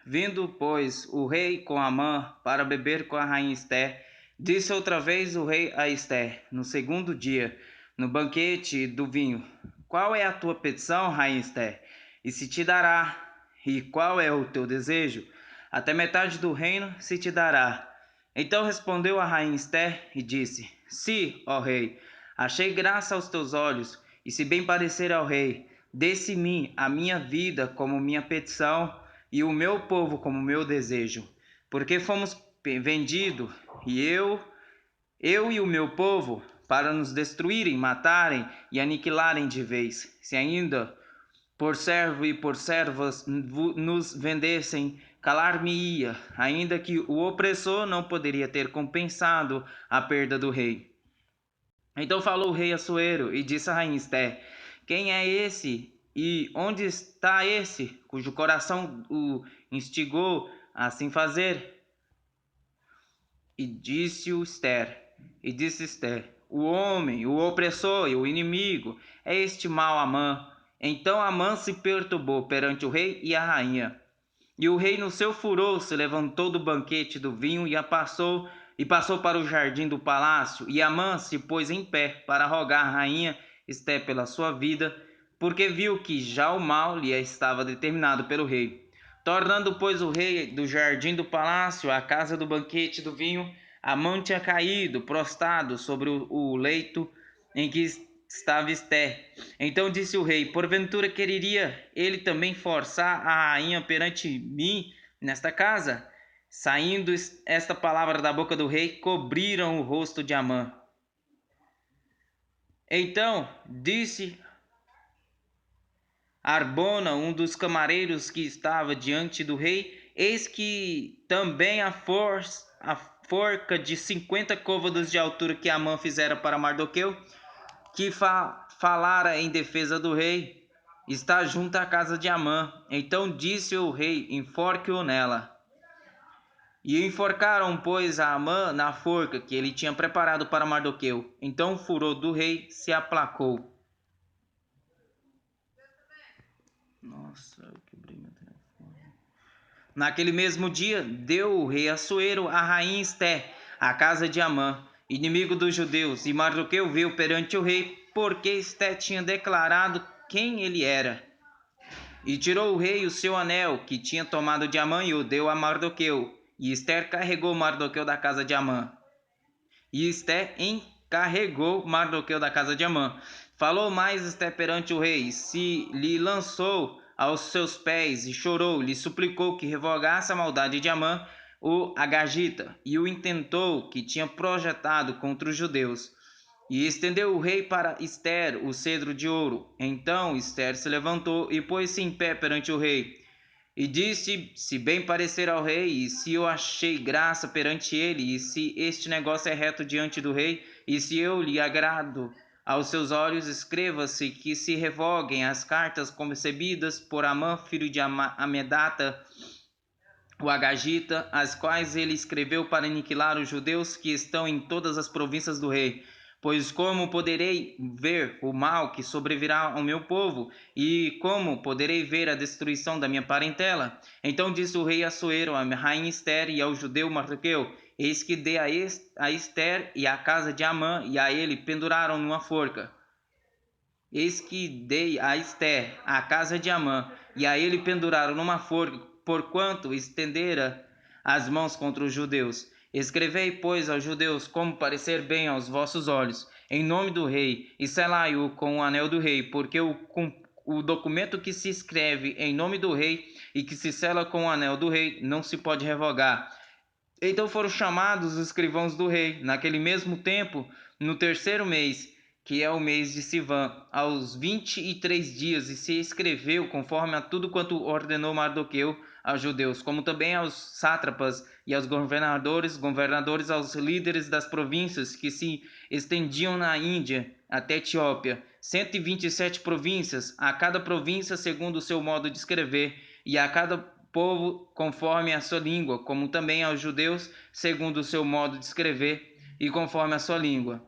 Vindo, pois, o rei com Amã para beber com a rainha Esté, disse outra vez o rei a Esté, no segundo dia, no banquete do vinho: Qual é a tua petição, rainha Esté? E se te dará. E qual é o teu desejo? Até metade do reino se te dará. Então respondeu a rainha Esté e disse: Se, ó rei, achei graça aos teus olhos, e se bem parecer ao rei, dê-se-me a minha vida como minha petição, e o meu povo como meu desejo, porque fomos vendidos, e eu e o meu povo, para nos destruírem, matarem e aniquilarem de vez. Se ainda por servo e por servas nos vendessem, calar-me-ia, ainda que o opressor não poderia ter compensado a perda do rei. Então falou o rei Assuero e disse a rainha Esté: Quem é esse e onde está esse cujo coração o instigou a assim fazer? E disse Esté: O homem, o opressor e o inimigo é este mau Amã. Então Amã se perturbou perante o rei e a rainha. E o rei, no seu furor, se levantou do banquete do vinho e passou para o jardim do palácio. E Amã se pôs em pé para rogar à rainha Esté pela sua vida, porque viu que já o mal lhe estava determinado pelo rei. Tornando, pois, o rei do jardim do palácio à casa do banquete do vinho, Amã tinha caído, prostrado sobre o leito em que estava Esté. Então disse o rei: Porventura quereria ele também forçar a rainha perante mim nesta casa? Saindo esta palavra da boca do rei, cobriram o rosto de Amã. Então disse Arbona, um dos camareiros que estava diante do rei: Eis que também a forca de 50 côvados de altura que Amã fizera para Mardoqueu, que falara em defesa do rei, está junto à casa de Amã. Então disse o rei: Enforque-o nela. E enforcaram, pois, a Amã na forca que ele tinha preparado para Mardoqueu. Então o furor do rei se aplacou. Nossa, eu quebrei meu telefone. Naquele mesmo dia, deu o rei Assuero a rainha Esté, à casa de Amã, inimigo dos judeus, e Mardoqueu veio perante o rei, porque Esté tinha declarado quem ele era. E tirou o rei o seu anel, que tinha tomado de Amã, e o deu a Mardoqueu. E Ester carregou Mardoqueu da casa de Amã. E Ester encarregou Mardoqueu da casa de Amã. Falou mais Ester perante o rei, se lhe lançou aos seus pés e chorou, lhe suplicou que revogasse a maldade de Amã, o Agagita, e o intentou que tinha projetado contra os judeus. E estendeu o rei para Ester o cedro de ouro. Então Ester se levantou e pôs-se em pé perante o rei. E disse: Se bem parecer ao rei, e se eu achei graça perante ele, e se este negócio é reto diante do rei, e se eu lhe agrado aos seus olhos, escreva-se que se revoguem as cartas concebidas por Amã, filho de Amedata, o Agagita, as quais ele escreveu para aniquilar os judeus que estão em todas as províncias do rei. Pois como poderei ver o mal que sobrevirá ao meu povo, e como poderei ver a destruição da minha parentela? Então disse o rei Assuero, a rainha Ester e ao judeu Mardoqueu: Eis que dei a Ester e a casa de Amã, e a ele penduraram numa forca. Eis que dei a Ester a casa de Amã, e a ele penduraram numa forca, porquanto estendera as mãos contra os judeus. Escrevei, pois, aos judeus como parecer bem aos vossos olhos, em nome do rei, e selai-o com o anel do rei, porque o documento que se escreve em nome do rei e que se sela com o anel do rei não se pode revogar. Então foram chamados os escrivãos do rei, naquele mesmo tempo, no terceiro mês, que é o mês de Sivan, aos 23 dias, e se escreveu conforme a tudo quanto ordenou Mardoqueu aos judeus, como também aos sátrapas e aos governadores aos líderes das províncias que se estendiam na Índia até Etiópia, 127 províncias, a cada província segundo o seu modo de escrever, e a cada povo conforme a sua língua, como também aos judeus segundo o seu modo de escrever e conforme a sua língua.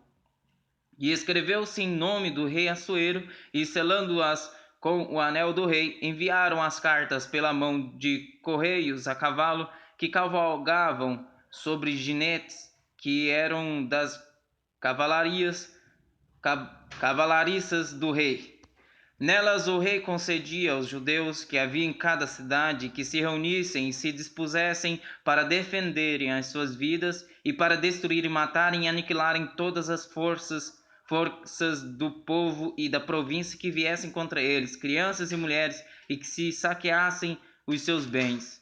E escreveu-se em nome do rei Assuero, e selando-as com o anel do rei, enviaram as cartas pela mão de correios a cavalo que cavalgavam sobre jinetes que eram das cavalariças do rei. Nelas o rei concedia aos judeus que havia em cada cidade que se reunissem e se dispusessem para defenderem as suas vidas e para destruírem, matarem e aniquilarem todas as forças do povo e da província que viessem contra eles, crianças e mulheres, e que se saqueassem os seus bens.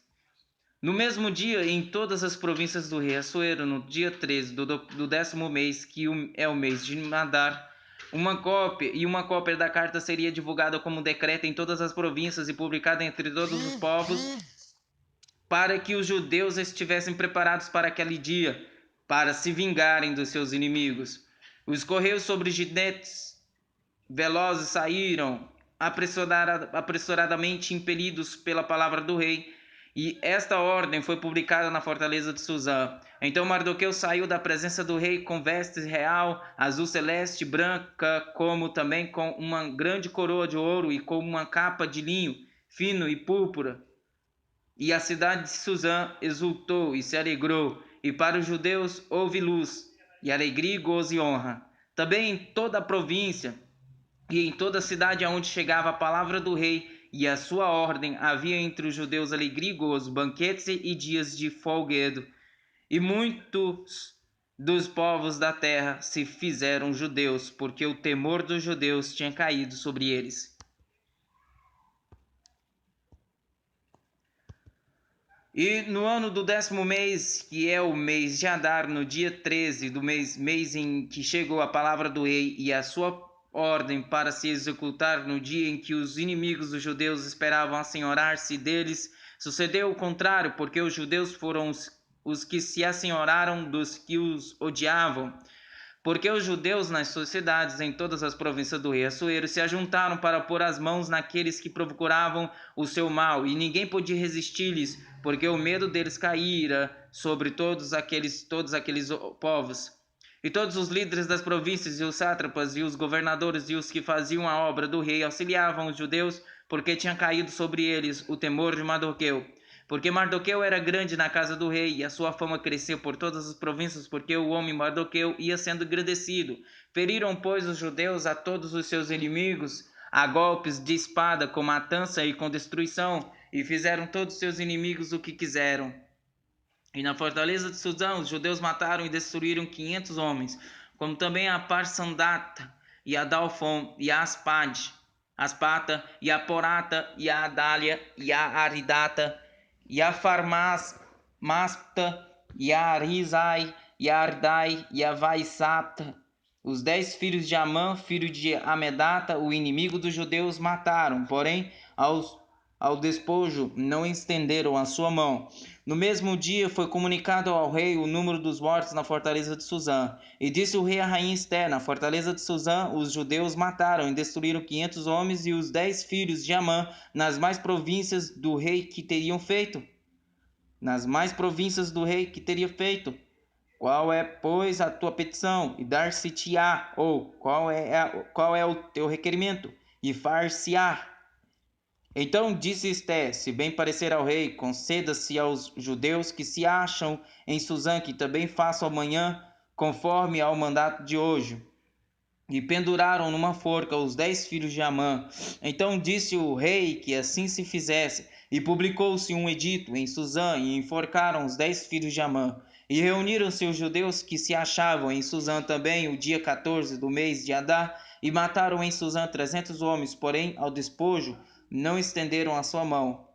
No mesmo dia, em todas as províncias do rei Assuero, no dia 13 do 10º mês, que é o mês de Adar, uma cópia da carta seria divulgada como decreto em todas as províncias e publicada entre todos os povos, para que os judeus estivessem preparados para aquele dia, para se vingarem dos seus inimigos. Os correios sobre jinetes velozes saíram apressuradamente, impelidos pela palavra do rei, e esta ordem foi publicada na fortaleza de Suzã. Então Mardoqueu saiu da presença do rei com vestes real, azul celeste, branca, como também com uma grande coroa de ouro e com uma capa de linho fino e púrpura. E a cidade de Suzã exultou e se alegrou, e para os judeus houve luz, e alegria, gozo e honra. Também em toda a província e em toda a cidade aonde chegava a palavra do rei e a sua ordem, havia entre os judeus alegria e gozo, banquetes e dias de folguedo. E muitos dos povos da terra se fizeram judeus, porque o temor dos judeus tinha caído sobre eles. E no ano do 10º mês, que é o mês de Adar, no dia 13 do mês em que chegou a palavra do rei e a sua ordem para se executar, no dia em que os inimigos dos judeus esperavam assenhorar-se deles, sucedeu o contrário, porque os judeus foram os que se assenhoraram dos que os odiavam. Porque os judeus nas suas cidades, em todas as províncias do rei Assuero, se ajuntaram para pôr as mãos naqueles que procuravam o seu mal, e ninguém podia resistir-lhes, porque o medo deles caíra sobre todos aqueles povos. E todos os líderes das províncias, e os sátrapas, e os governadores, e os que faziam a obra do rei, auxiliavam os judeus, porque tinha caído sobre eles o temor de Mardoqueu. Porque Mardoqueu era grande na casa do rei, e a sua fama cresceu por todas as províncias, porque o homem Mardoqueu ia sendo engrandecido. Feriram, pois, os judeus a todos os seus inimigos, a golpes de espada, com matança e com destruição, e fizeram todos os seus inimigos o que quiseram. E na fortaleza de Suzã, os judeus mataram e destruíram 500 homens, como também a Parsandata, e a Dalfon, e a Aspata, e a Porata, e a Adália, e a Aridata, e a Farmasta, e a Arizai, e a Ardai, e a Vaisata. Os 10 filhos de Amã, filho de Amedata, o inimigo dos judeus, mataram, porém ao despojo não estenderam a sua mão. No mesmo dia foi comunicado ao rei o número dos mortos na fortaleza de Suzã. E disse o rei à rainha Esté: na fortaleza de Suzã os judeus mataram e destruíram 500 homens e os 10 filhos de Amã nas mais províncias do rei que teriam feito. Qual é, pois, a tua petição? E dar-se-te-á, ou qual é o teu requerimento? E far-se-á. Então disse Esté: se bem parecer ao rei, conceda-se aos judeus que se acham em Suzã que também façam amanhã, conforme ao mandato de hoje. E penduraram numa forca os 10 filhos de Amã. Então disse o rei que assim se fizesse, e publicou-se um edito em Suzã, e enforcaram os 10 filhos de Amã. E reuniram-se os judeus que se achavam em Suzã também o dia 14 do mês de Adar, e mataram em Suzã 300 homens, porém ao despojo não estenderam a sua mão.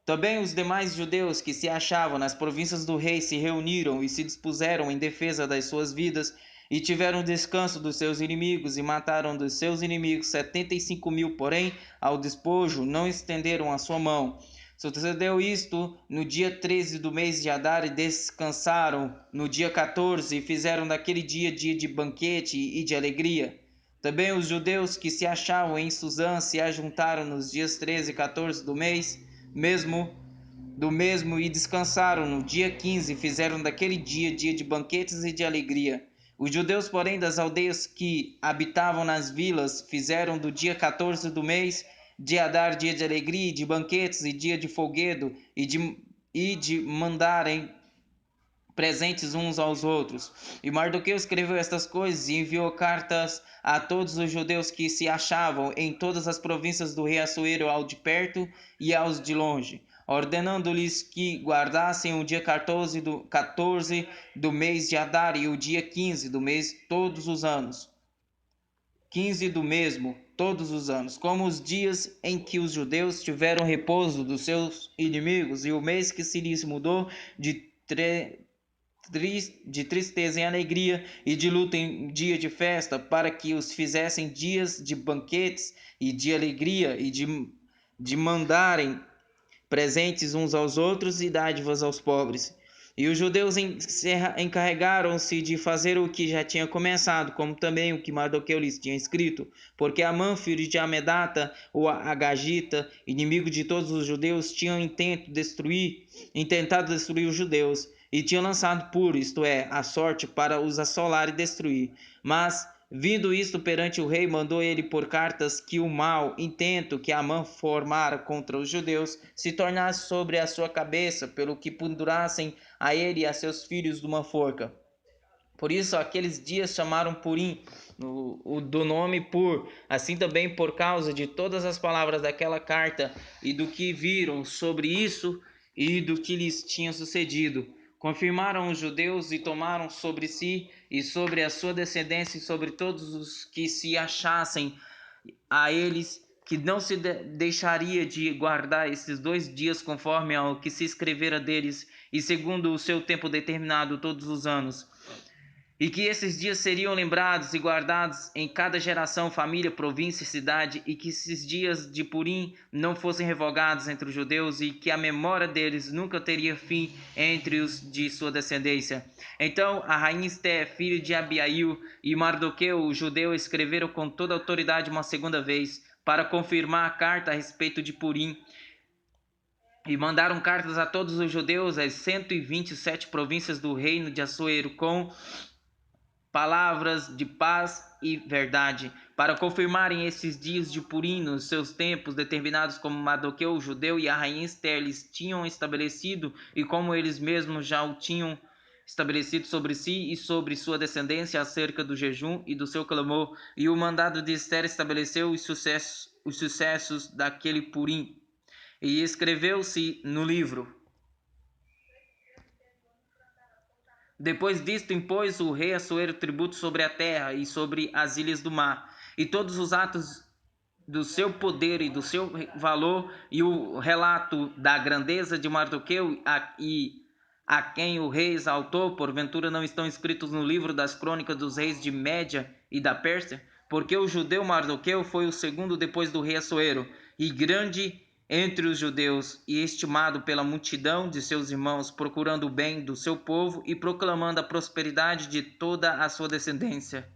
Também os demais judeus que se achavam nas províncias do rei se reuniram e se dispuseram em defesa das suas vidas, e tiveram descanso dos seus inimigos, e mataram dos seus inimigos 75.000, porém ao despojo não estenderam a sua mão. Sucedeu isto no dia 13 do mês de Adar, e descansaram no dia 14, e fizeram daquele dia de banquete e de alegria. Também os judeus que se achavam em Suzã se ajuntaram nos dias 13 e 14 do mesmo e descansaram no dia 15, e fizeram daquele dia de banquetes e de alegria. Os judeus, porém, das aldeias que habitavam nas vilas, fizeram do dia 14 do mês de Adar dia de alegria, de banquetes e dia de folguedo, e de mandarem presentes uns aos outros. E Mardoqueu escreveu estas coisas e enviou cartas a todos os judeus que se achavam em todas as províncias do rei Assuero, ao de perto e aos de longe, ordenando-lhes que guardassem o dia 14 do mês de Adar e o dia 15 do mês todos os anos. 15 do mesmo, todos os anos, como os dias em que os judeus tiveram repouso dos seus inimigos, e o mês que se lhes mudou de tristeza em alegria e de luto em dia de festa, para que os fizessem dias de banquetes e de alegria e de mandarem presentes uns aos outros e dádivas aos pobres. E os judeus encarregaram-se de fazer o que já tinha começado, como também o que Mardoqueu lhes tinha escrito, porque Amã, filho de Amedata, o Agagita, inimigo de todos os judeus, tinha intentado destruir os judeus, e tinha lançado puro, isto é, a sorte, para os assolar e destruir. Mas, vindo isto perante o rei, mandou ele por cartas que o mau intento que Amã formara contra os judeus se tornasse sobre a sua cabeça, pelo que pendurassem a ele e a seus filhos de uma forca. Por isso aqueles dias chamaram Purim, do nome Pur, assim também por causa de todas as palavras daquela carta e do que viram sobre isso e do que lhes tinha sucedido. Confirmaram os judeus e tomaram sobre si e sobre a sua descendência e sobre todos os que se achassem a eles, que não se deixaria de guardar esses 2 dias conforme ao que se escrevera deles e segundo o seu tempo determinado todos os anos. E que esses dias seriam lembrados e guardados em cada geração, família, província e cidade, e que esses dias de Purim não fossem revogados entre os judeus, e que a memória deles nunca teria fim entre os de sua descendência. Então a rainha Esté, filha de Abiail, e Mardoqueu, o judeu, escreveram com toda a autoridade uma segunda vez, para confirmar a carta a respeito de Purim, e mandaram cartas a todos os judeus, as 127 províncias do reino de Assuero, com palavras de paz e verdade, para confirmarem esses dias de Purim nos seus tempos determinados, como Mardoqueu, o judeu, e a rainha Esther lhes tinham estabelecido, e como eles mesmos já o tinham estabelecido sobre si e sobre sua descendência acerca do jejum e do seu clamor. E o mandado de Esther estabeleceu os sucessos daquele Purim, e escreveu-se no livro. Depois disto, impôs o rei Assuero tributo sobre a terra e sobre as ilhas do mar, e todos os atos do seu poder e do seu valor, e o relato da grandeza de Mardoqueu, a quem o rei exaltou, porventura não estão escritos no livro das crônicas dos reis de Média e da Pérsia? Porque o judeu Mardoqueu foi o segundo depois do rei Assuero, e grande entre os judeus, e estimado pela multidão de seus irmãos, procurando o bem do seu povo e proclamando a prosperidade de toda a sua descendência.